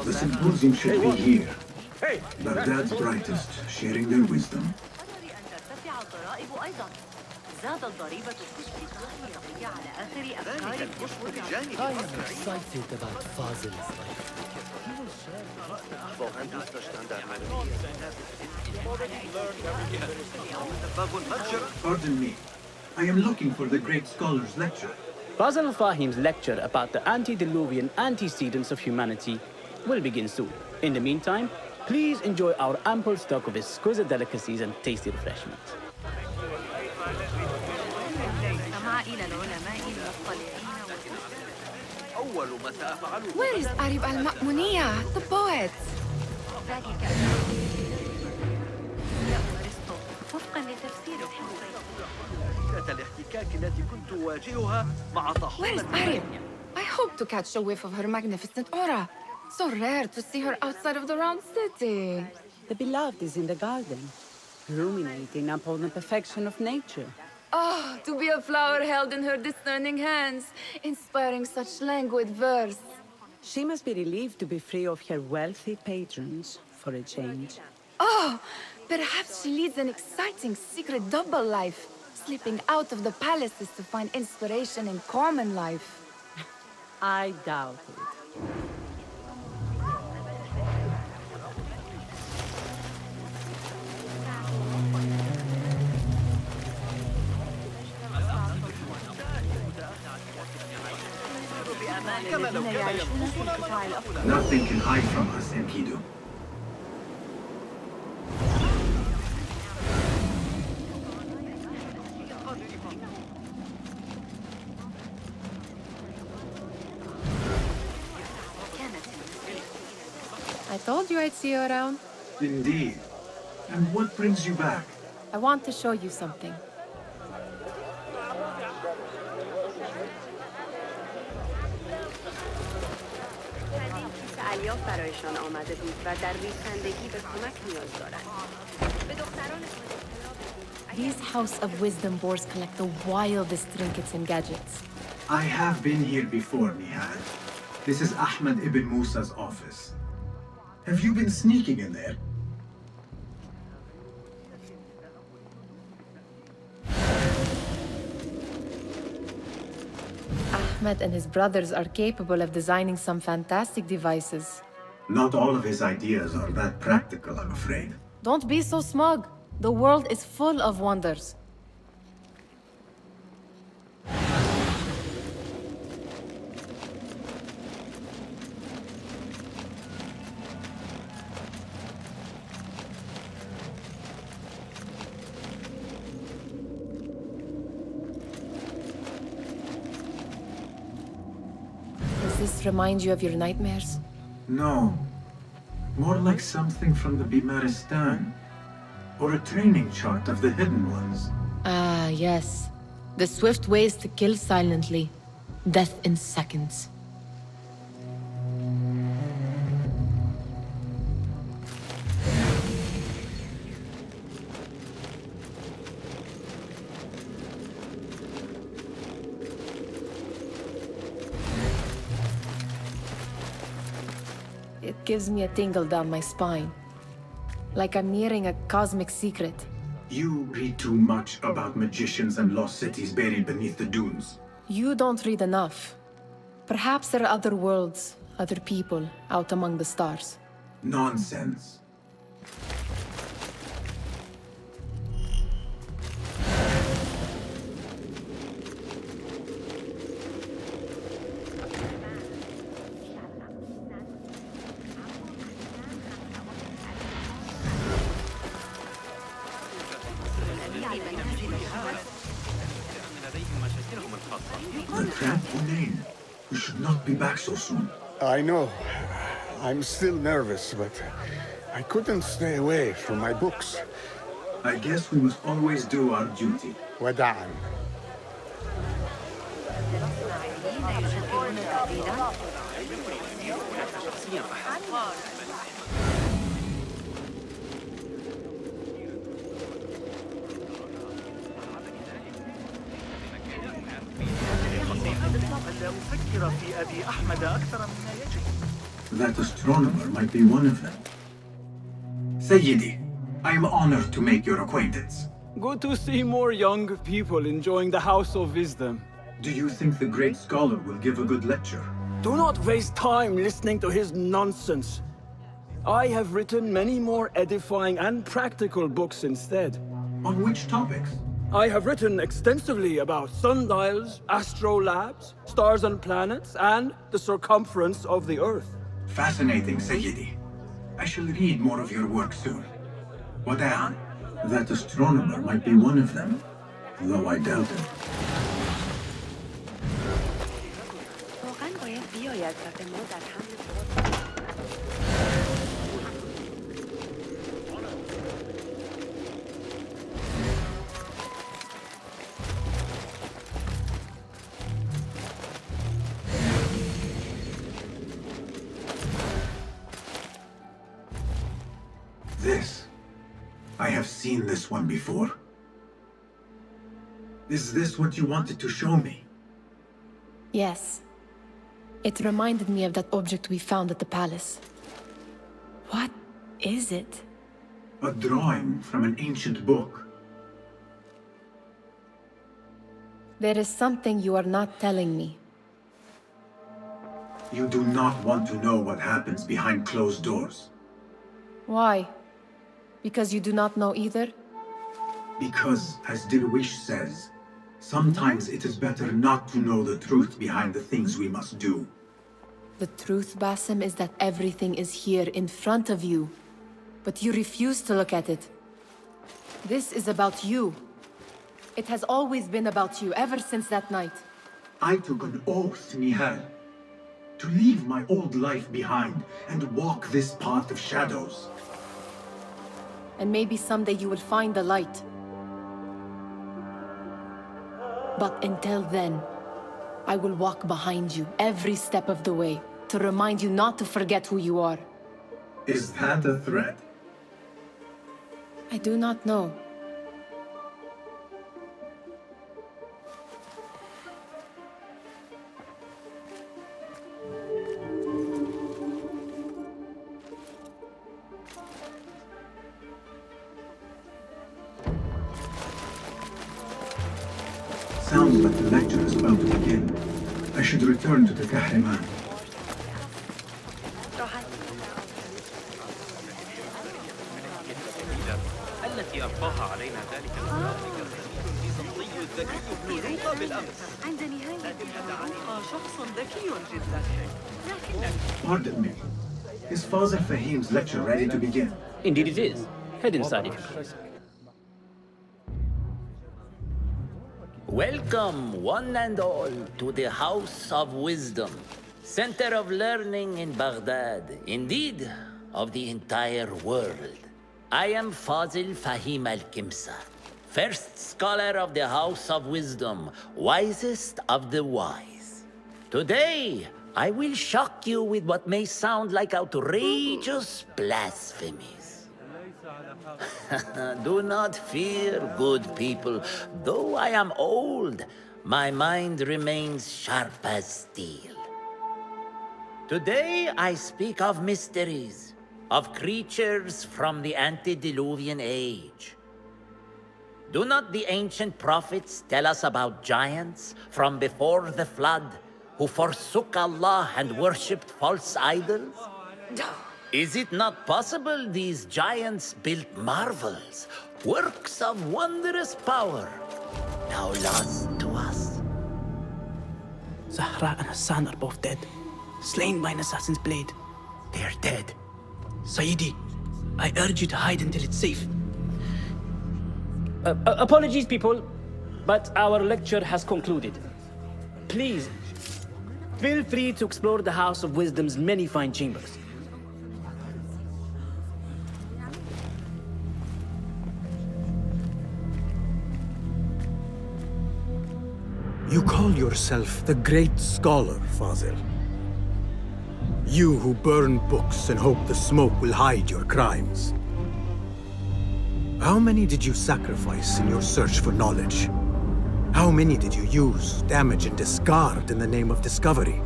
The symposium should be here. Baghdad's brightest, sharing their wisdom. زاد الضريبة الكشف على آخر أفكار I am excited about Fazil's life. Pardon me. I am looking for the great scholar's lecture. Basil Fahim's lecture about the antediluvian antecedents of humanity will begin soon. In the meantime, please enjoy our ample stock of exquisite delicacies and tasty refreshments. Where is Arib al-Ma'muniyah, the poet? Where is Arib? I hope to catch a whiff of her magnificent aura. So rare to see her outside of the round city. The beloved is in the garden, ruminating upon the perfection of nature. Oh, to be a flower held in her discerning hands, inspiring such languid verse. She must be relieved to be free of her wealthy patrons for a change. Oh, perhaps she leads an exciting secret double life, slipping out of the palaces to find inspiration in common life. I doubt it. Nothing can hide from us, Enkidu. I told you I'd see you around. Indeed. And what brings you back? I want to show you something. الیاف برایشان آمده بود و در ریزخندگی به کمک نیاز دارند. به دختران These House of Wisdom boars collect the wildest trinkets and gadgets. I have been here before, Nihad. This is Ahmed ibn Musa's office. Have you been sneaking in there? Ahmed and his brothers are capable of designing some fantastic devices. Not all of his ideas are that practical, I'm afraid. Don't be so smug. The world is full of wonders. Does this remind you of your nightmares? No. More like something from the Bimaristan. Or a training chart of the hidden ones. Ah, yes. The swift ways to kill silently. Death in seconds. It gives me a tingle down my spine. Like I'm nearing a cosmic secret. You read too much about magicians and lost cities buried beneath the dunes. You don't read enough. Perhaps there are other worlds, other people, out among the stars. Nonsense. We should not be back so soon. I know. I'm still nervous, but I couldn't stay away from my books. I guess we must always do our duty. وداعا. ألا أفكر في أبي أحمد أكثر مما يجب. That astronomer might be one of them. Sayyidi, I am honored to make your acquaintance. Good to see more young people enjoying the House of Wisdom. Do you think the great scholar will give a good lecture? Do not waste time listening to his nonsense. I have written many more edifying and practical books instead. On which topics? I have written extensively about sundials, astrolabes, stars and planets, and the circumference of the Earth. Fascinating, Sayyidi. I shall read more of your work soon. Wada'an, that astronomer might be one of them, though I doubt it. واقعاً باید بیاید و به ما در حمل This. I have seen this one before. Is this what you wanted to show me? Yes. It reminded me of that object we found at the palace. What is it? A drawing from an ancient book. There is something you are not telling me. You do not want to know what happens behind closed doors. Why? Because you do not know either? Because, as Dirwish says, sometimes it is better not to know the truth behind the things we must do. The truth, Basim, is that everything is here in front of you. But you refuse to look at it. This is about you. It has always been about you, ever since that night. I took an oath, Nihal, to leave my old life behind and walk this path of shadows. And maybe someday you will find the light. But until then, I will walk behind you every step of the way to remind you not to forget who you are. Is that a threat? I do not know. Sounds like the lecture is about to begin. I should return to the Kahraman. التي ألقاها علينا ذلك المناطق الصندوق الذكي بلوروقا بالأمس. عند نهاية شخص ذكي جدا. Pardon me. Is Father Fahim's lecture ready to begin? Indeed it is. Head inside if you please. Welcome, one and all, to the House of Wisdom, center of learning in Baghdad, indeed, of the entire world. I am Fazil Fahim al-Kimsa, first scholar of the House of Wisdom, wisest of the wise. Today, I will shock you with what may sound like outrageous blasphemies. Do not fear, good people. Though I am old, my mind remains sharp as steel. Today I speak of mysteries, of creatures from the antediluvian age. Do not the ancient prophets tell us about giants from before the flood who forsook Allah and worshipped false idols? Is it not possible these giants built marvels, works of wondrous power, now lost to us? Zahra and Hassan are both dead, slain by an assassin's blade. They're dead. Sayyidi, I urge you to hide until it's safe. Apologies, people, but our lecture has concluded. Please, feel free to explore the House of Wisdom's many fine chambers. You call yourself the great scholar, Fazil. You who burn books and hope the smoke will hide your crimes. How many did you sacrifice in your search for knowledge? How many did you use, damage, and discard in the name of discovery?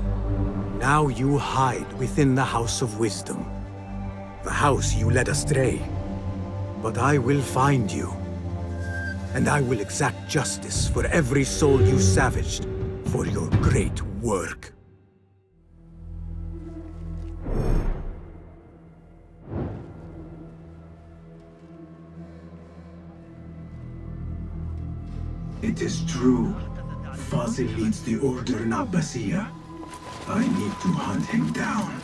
Now you hide within the House of Wisdom. The house you led astray. But I will find you. And I will exact justice for every soul you savaged for your great work. It is true. Fazil leads the Order in Abbasiyah. I need to hunt him down.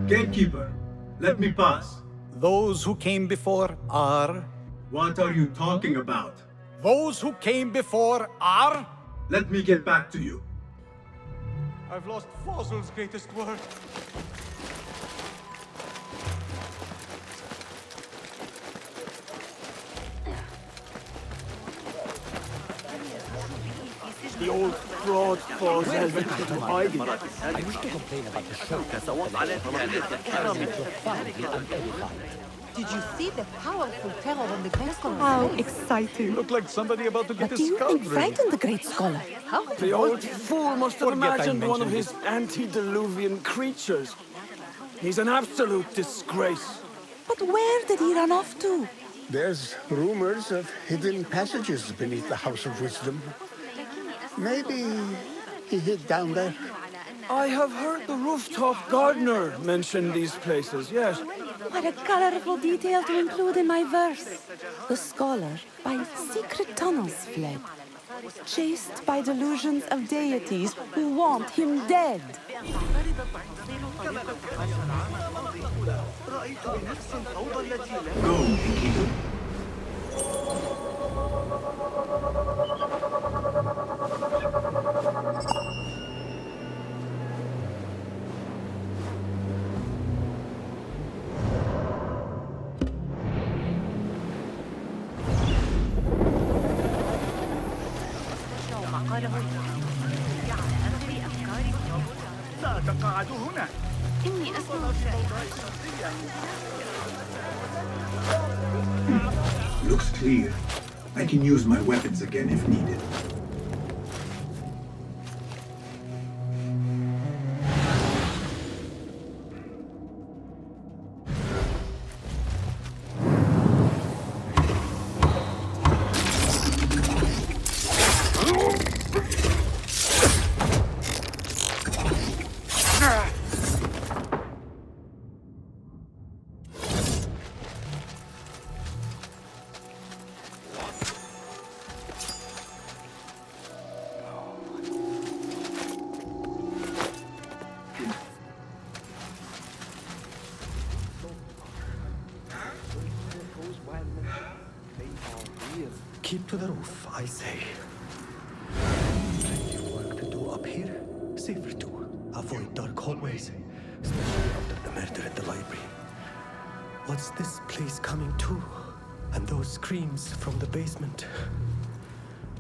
Gatekeeper, let me pass. Those who came before are... What are you talking about? Those who came before are... Let me get back to you. I've lost Fazil's greatest work. The old fraud Fazil. I wish to complain about the show. Did you see the powerful terror on the Great Scholar? How exciting. Look like somebody about to get But do you think frightened the Great Scholar? How? The old fool must have Forget I imagined one of mentioned his antediluvian creatures. He's an absolute disgrace. But where did he run off to? There's rumors of hidden passages beneath the House of Wisdom. Maybe he hid down there. I have heard the rooftop gardener mention these places, yes. What a colorful detail to include in my verse. The scholar by secret tunnels fled, chased by delusions of deities who want him dead. Go, Gatekeeper. لا تقاعدوا هنا. إني أسمع Looks clear. I can use my weapons again if needed. Keep to the roof, I say. Plenty of work to do up here. Safer to avoid dark hallways, especially after the murder at the library. What's this place coming to? And those screams from the basement.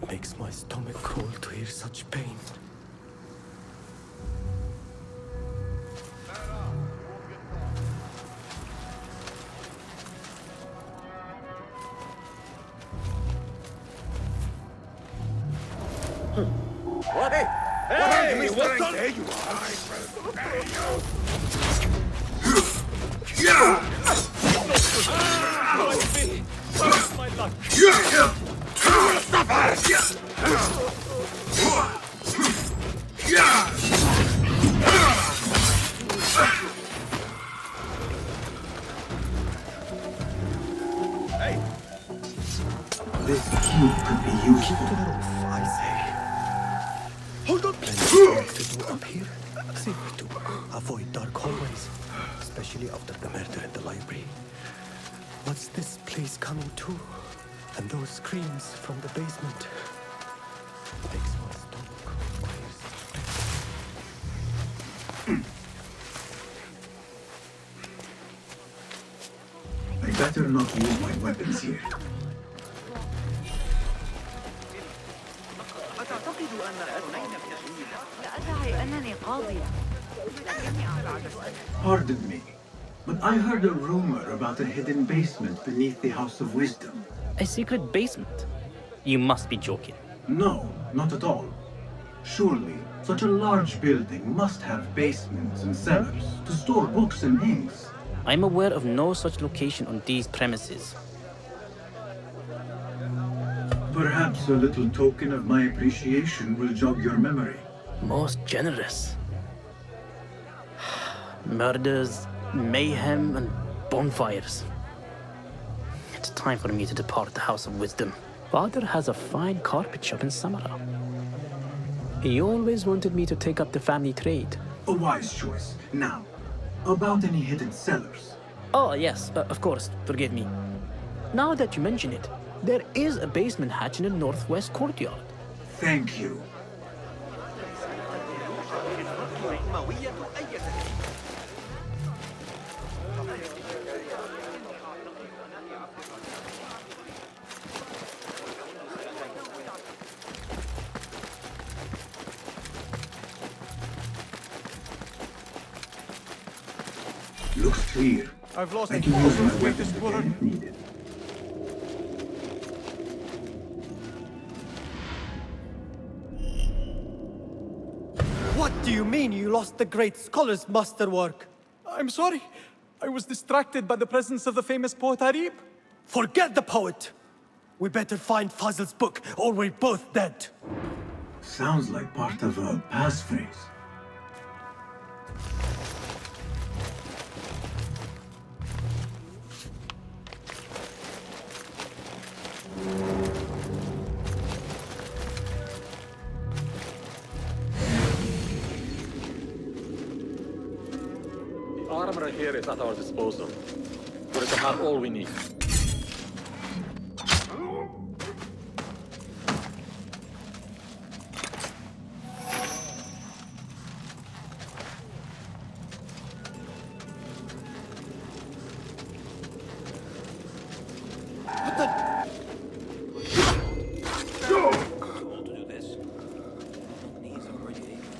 It makes my stomach crawl to hear such pain. Hey, what's up? There you This cube could be useful. Keep to the roof, I say. Hold on. Plenty of work to do up here. Safer to avoid dark hallways, especially after the murder at the library. What's this place coming to? And those screams from the basement. Makes my stomach crawl. I better not use my weapons here. أدعي أنني قاضية. Pardon me. But I heard a rumor about a hidden basement beneath the House of Wisdom. A secret basement? You must be joking. No, not at all. Surely, such a large building must have basements and cellars to store books and inks. I'm aware of no such location on these premises. Perhaps a little token of my appreciation will jog your memory. Most generous. Murders, mayhem, and bonfires. It's time for me to depart the House of Wisdom. Father has a fine carpet shop in Samara. He always wanted me to take up the family trade. A wise choice. Now, about any hidden cellars? Oh, yes, of course, forgive me. Now that you mention it, there is a basement hatch in the northwest courtyard. Thank you. Looks clear. I've lost I can use my Fossil's weapon greatest again word. if needed. What do you mean you lost the great scholar's masterwork? I'm sorry. I was distracted by the presence of the famous poet Arib. Forget the poet! We better find Fazil's book, or we're both dead. Sounds like part of a passphrase. The armor here is at our disposal. We can have all we need.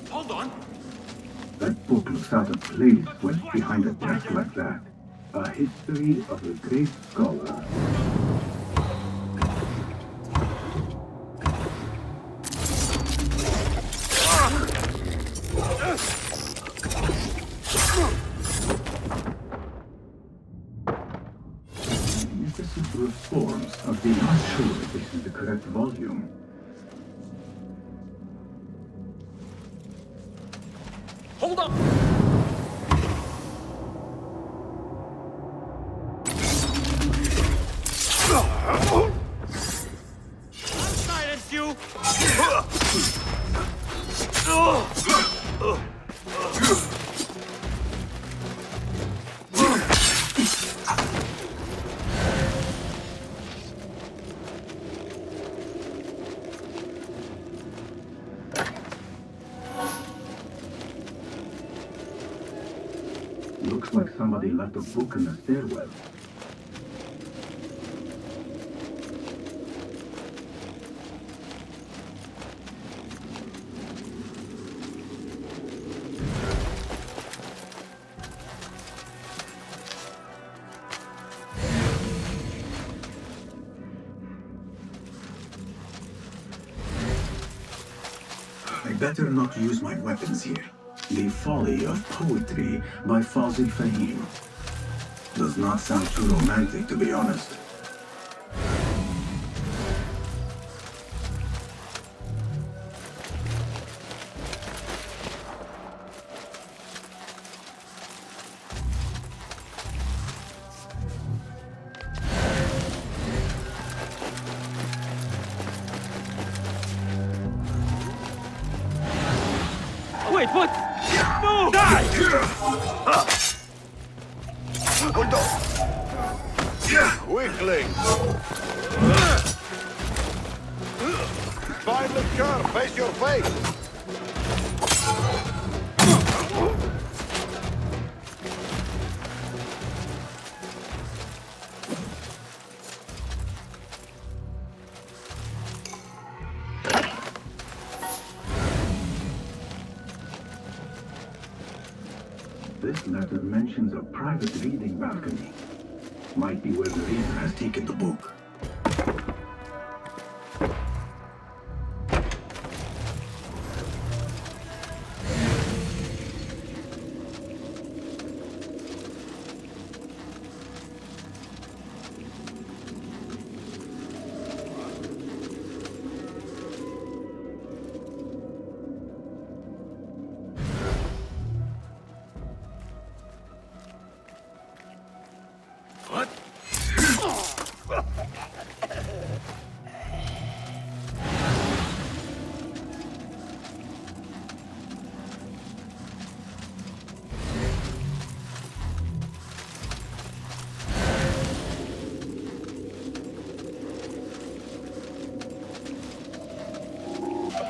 Hold on! That book looks out of place wedged behind a desk like that. A history of a great scholar. Magnificent reforms of the not sure if this is the correct volume. Hold up! I'll silence you! Looks like somebody left a book in the stairwell. I better not use my weapons here. The Folly of Poetry by Fazil Fahim. Does not sound too romantic, to be honest. Wait, what? No! Die! Hold on! Weaklings! Violet girl, face your face! This Letter mentions a private reading balcony. Might be where the reader has taken the book.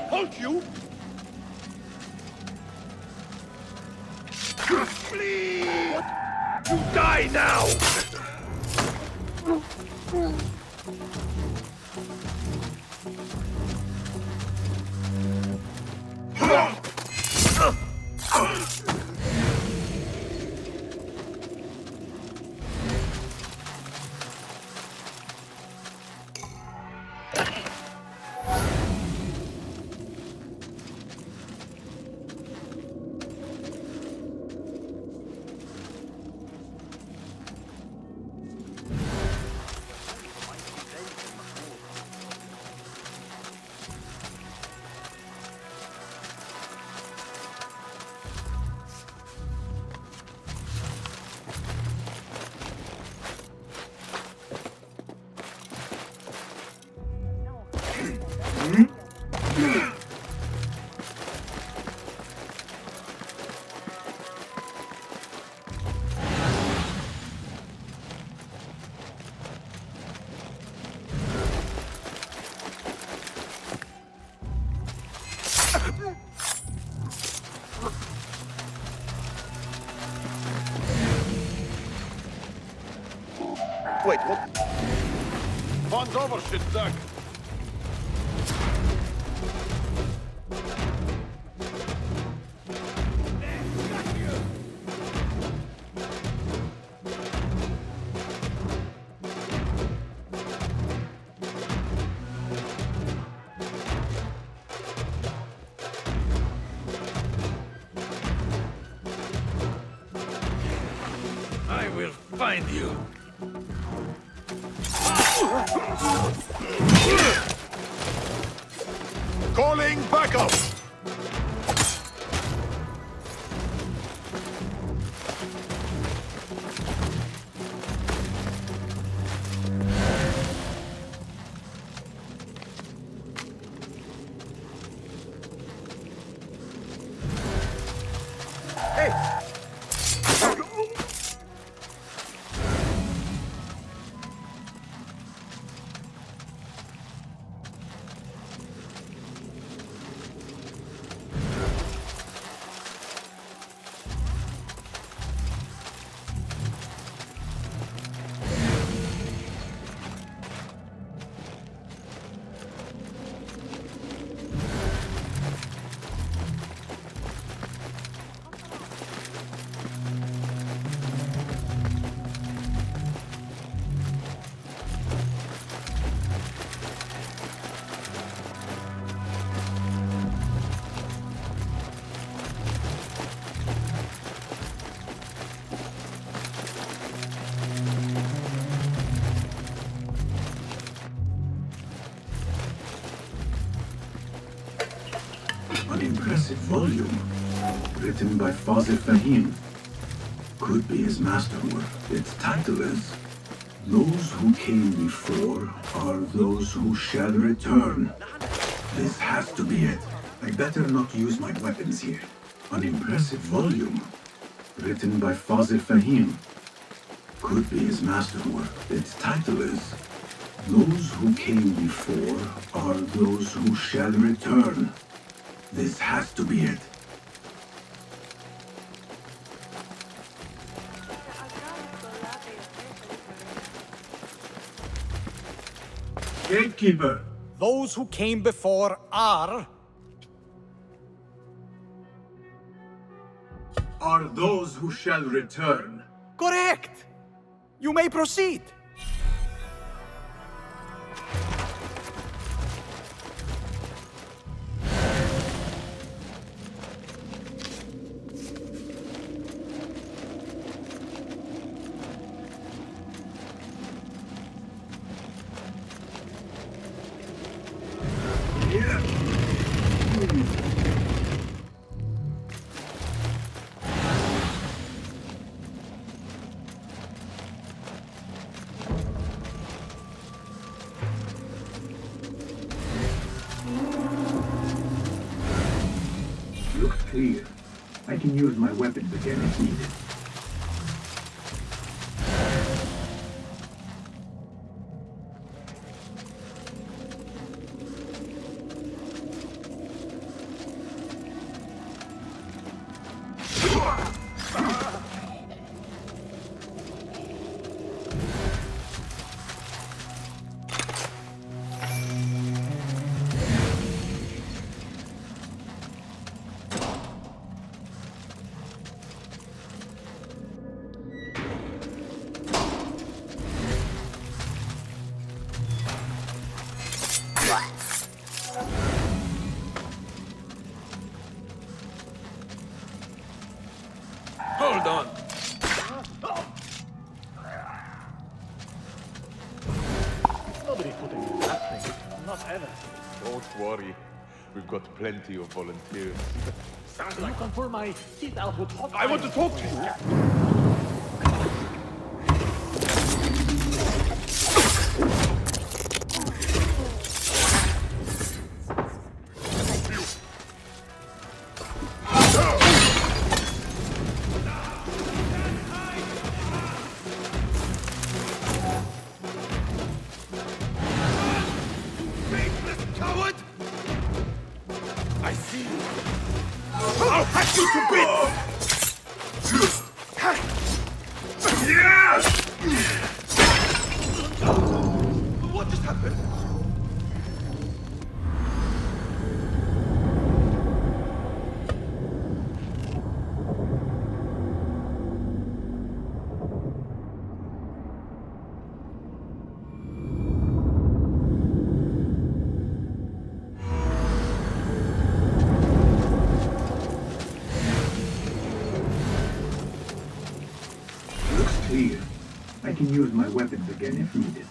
Halt you! Flee! You die now! Wait, what? Fun's over, shit sack. I will find you. Calling backup! An impressive volume, written by Fazil Fahim. Could be his masterwork. Its title is Those Who Came Before Are Those Who Shall Return. This has to be it. I better not use my weapons here. An impressive volume, written by Fazil Fahim. Could be his masterwork. Its title is Those Who Came Before Are Those Who Shall Return. This has to be it. Gatekeeper. Those who came before are... are those who shall return. Correct! You may proceed! Looks clear. I can use my weapons again if needed. Hold on. Nobody put in that thing. Not ever. Don't worry. We've got plenty of volunteers. Sounds like you can pull my teeth out with hot I want to iron talk to you. Coward! I see you. I'll hack you to bits! What just happened? Looks clear. I can use my weapons again if needed.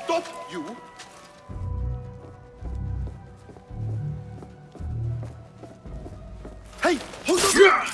Stop, you! Hey, hold on!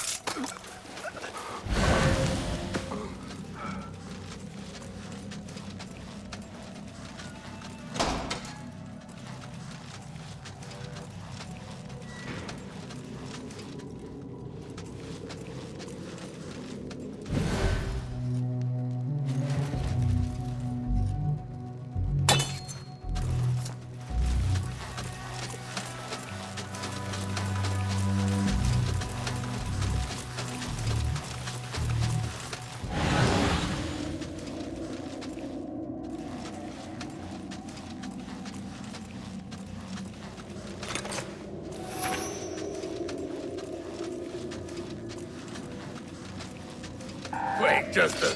Wait just a...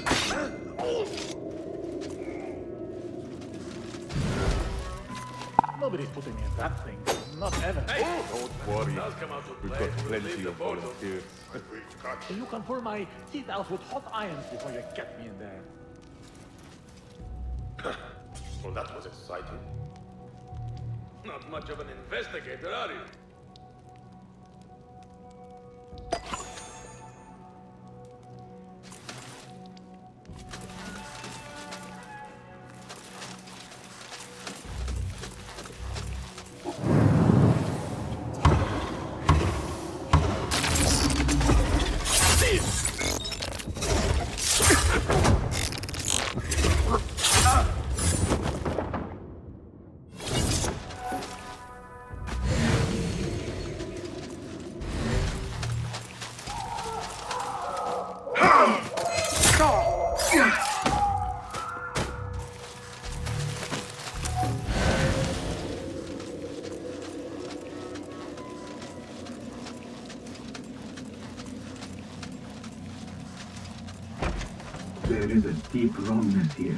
Nobody's putting in that thing. Not ever. Don't worry. We've got plenty of volunteers. You can pull my teeth out with hot irons before you get me in there. Well, that was exciting. Not much of an investigator, are you? There is a deep wrongness here.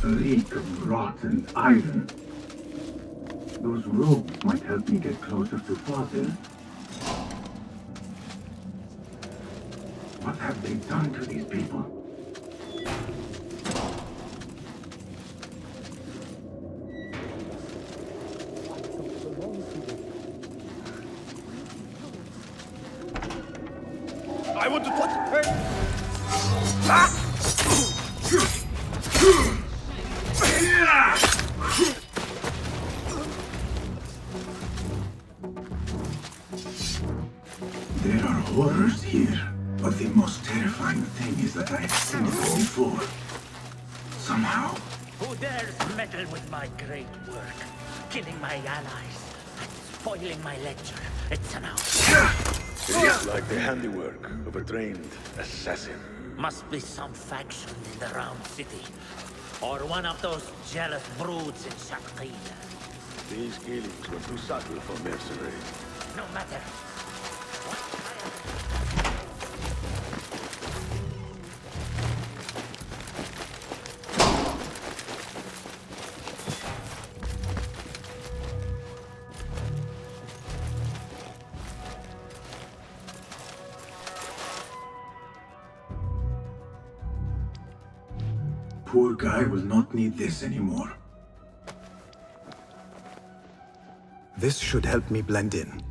A reek of rot and iron. Those robes might help me get closer to Father. What have they done to these people? I want to touch. There are horrors here, but the most terrifying thing is that I have seen it all before. Somehow. Who dares meddle with my great work? Killing my allies and spoiling my lecture. It's an out. It is like the handiwork of a trained assassin. Must be some faction in the Round City. Or one of those jealous broods in Sharqiyya. These killings were too subtle for mercenaries. No matter. Poor guy will not need this anymore. This should help me blend in.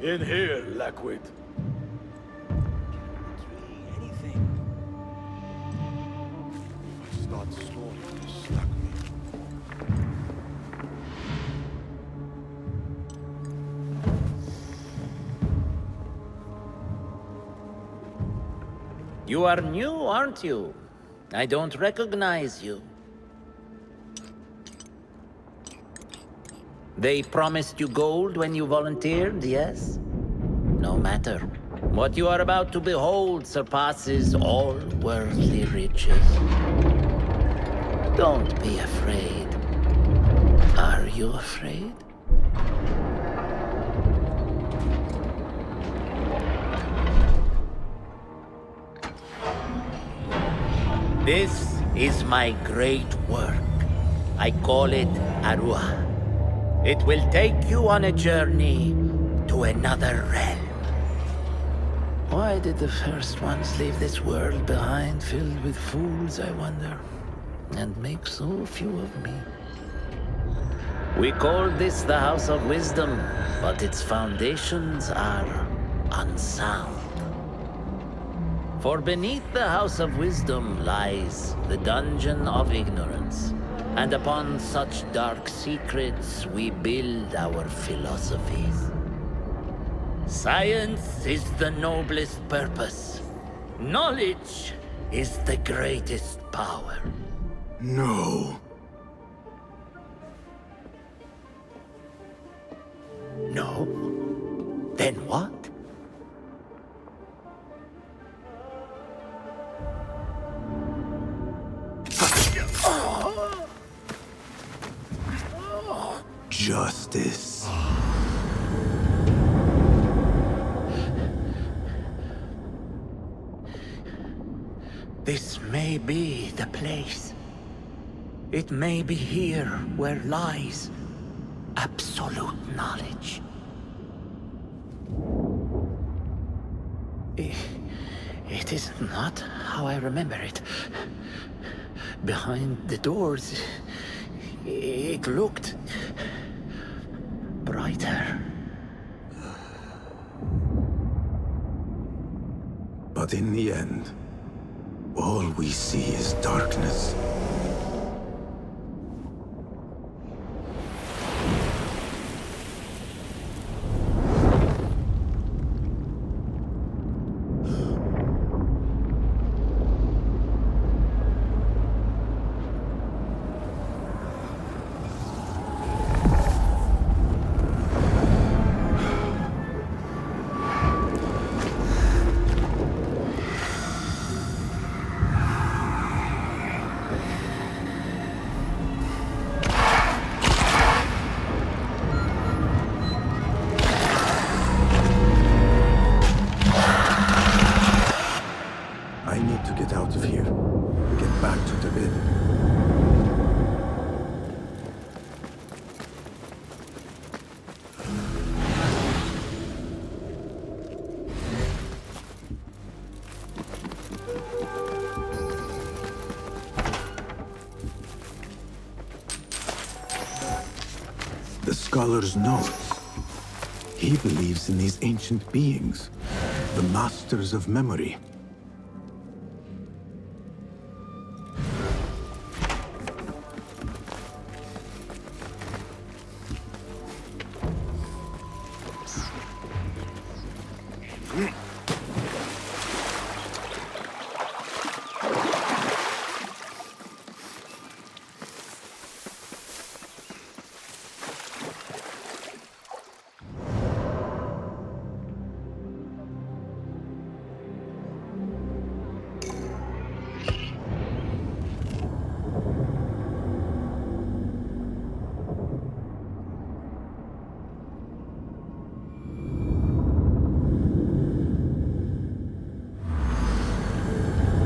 In here, Lackwit. Start snoring to slack me. You are new, aren't you? I don't recognize you. They promised you gold when you volunteered, yes? No matter. What you are about to behold surpasses all worldly riches. Don't be afraid. Are you afraid? This is my great work. I call it Arua. It will take you on a journey to another realm. Why did the first ones leave this world behind, filled with fools, I wonder, and make so few of me? We call this the House of Wisdom, but its foundations are unsound. For beneath the House of Wisdom lies the Dungeon of Ignorance. And upon such dark secrets, we build our philosophies. Science is the noblest purpose. Knowledge is the greatest power. No. No? Then what? Justice. This may be the place. It may be here where lies absolute knowledge. It is not how I remember it. Behind the doors It looked brighter. But in the end, all we see is darkness. I need to get out of here. Get back to the inn. The scholar's notes. He believes in these ancient beings, the masters of memory.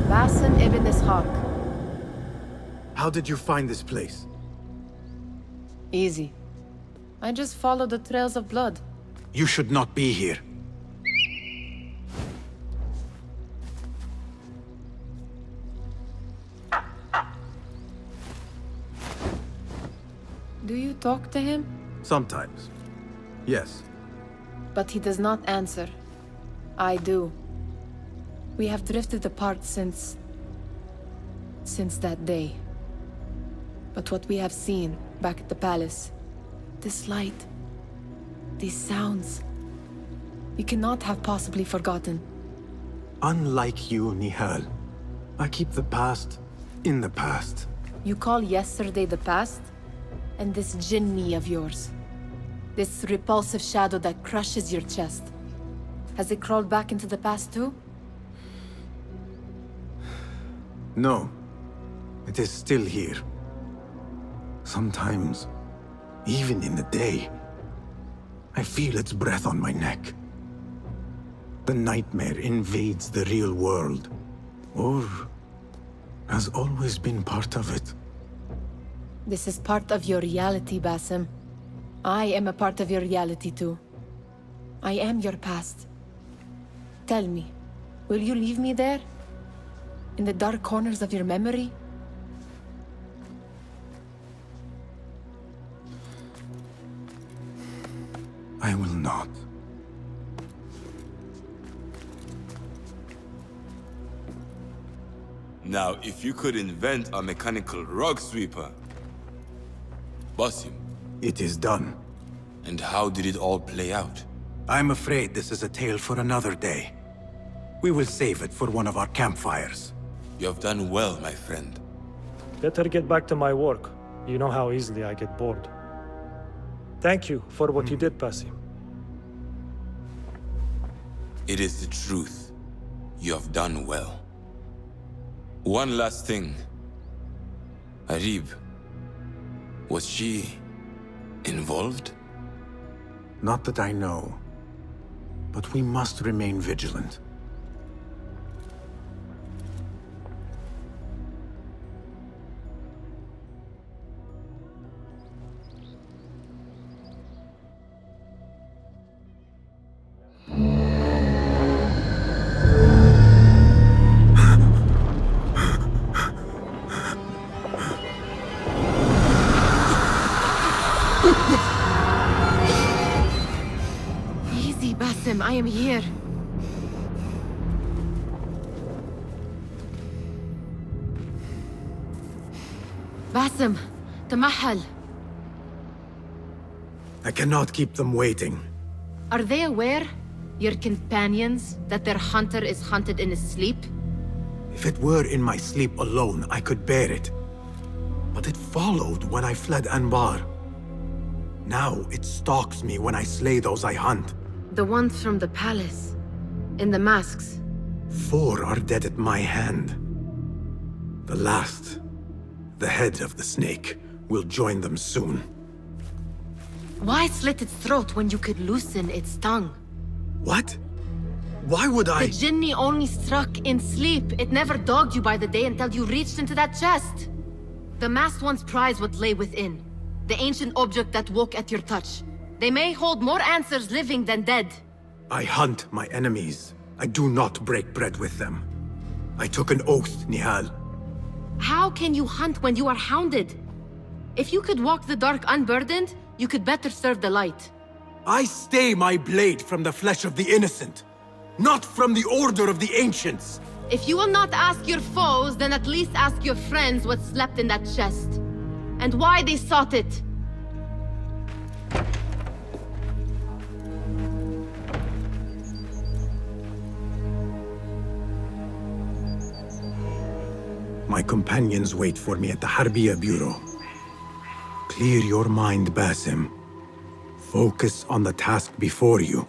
Basim ibn Ishaq. How did you find this place? Easy. I just followed the trails of blood. You should not be here. Do you talk to him? Sometimes. Yes. But he does not answer. I do. We have drifted apart since that day. But what we have seen back at the palace, this light, these sounds, we cannot have possibly forgotten. Unlike you, Nihal, I keep the past in the past. You call yesterday the past? And this jinni of yours, this repulsive shadow that crushes your chest, has it crawled back into the past too? No. It is still here. Sometimes, even in the day, I feel its breath on my neck. The nightmare invades the real world, or has always been part of it. This is part of your reality, Basim. I am a part of your reality too. I am your past. Tell me, will you leave me there? In the dark corners of your memory? I will not. Now, if you could invent a mechanical rug sweeper, Basim. It is done. And how did it all play out? I'm afraid this is a tale for another day. We will save it for one of our campfires. You have done well, my friend. Better get back to my work. You know how easily I get bored. Thank you for what you did, Basim. It is the truth. You have done well. One last thing. Arib, was she involved? Not that I know. But we must remain vigilant. Basim, the Mahal. I cannot keep them waiting. Are they aware, your companions, that their hunter is hunted in his sleep? If it were in my sleep alone, I could bear it. But it followed when I fled Anbar. Now it stalks me when I slay those I hunt. The ones from the palace, in the masks. 4 are dead at my hand. The last, the head of the snake, will join them soon. Why slit its throat when you could loosen its tongue? What? Why would I? The Jinni only struck in sleep. It never dogged you by the day until you reached into that chest. The masked ones prize what lay within. The ancient object that woke at your touch. They may hold more answers living than dead. I hunt my enemies. I do not break bread with them. I took an oath, Nihal. How can you hunt when you are hounded? If you could walk the dark unburdened, you could better serve the light. I stay my blade from the flesh of the innocent, not from the order of the ancients. If you will not ask your foes, then at least ask your friends what slept in that chest. And why they sought it. My companions wait for me at the Harbiya Bureau. Clear your mind, Basim. Focus on the task before you.